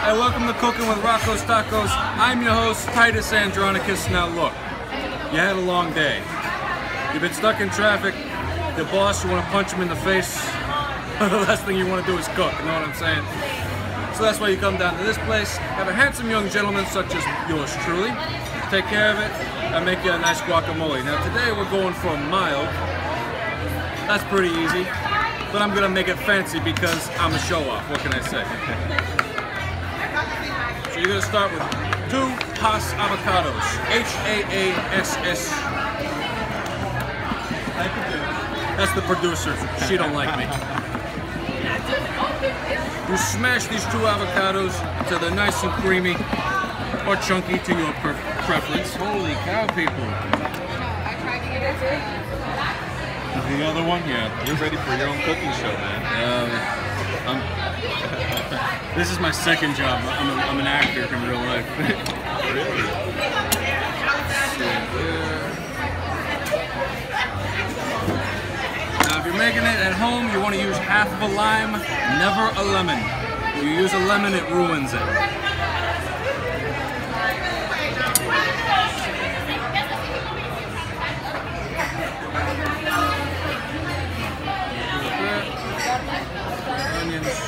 and welcome to Cooking with Rocco's Tacos. I'm your host, Titus Andronicus. Now look, you had a long day. You've been stuck in traffic. The boss, you want to punch him in the face. The last thing you want to do is cook, you know what I'm saying? So that's why you come down to this place, have a handsome young gentleman such as yours truly, take care of it, and make you a nice guacamole. Now today we're going for a mild. That's pretty easy, but I'm gonna make it fancy because I'm a show-off. What can I say? So you're gonna start with 2 Hass avocados, H-A-A-S-S. That's the producer. She don't like me. You smash these 2 avocados until they're nice and creamy, or chunky to your preference. Holy cow, people! The other one? Yeah. You're ready for your own cooking show, man. This is my second job. I'm an actor in real life. Really? Now, if you're making it at home, you want to use half of a lime, never a lemon. If you use a lemon, it ruins it. Onions.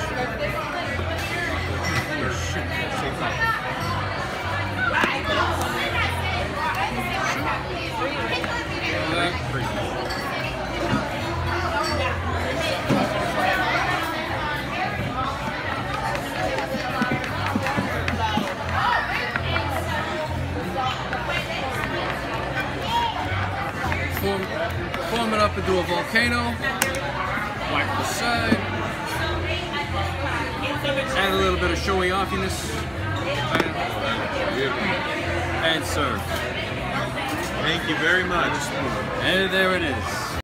Form it up into a volcano. Wipe the side. Add a little bit of showy offiness. And serve. Thank you very much. And there it is.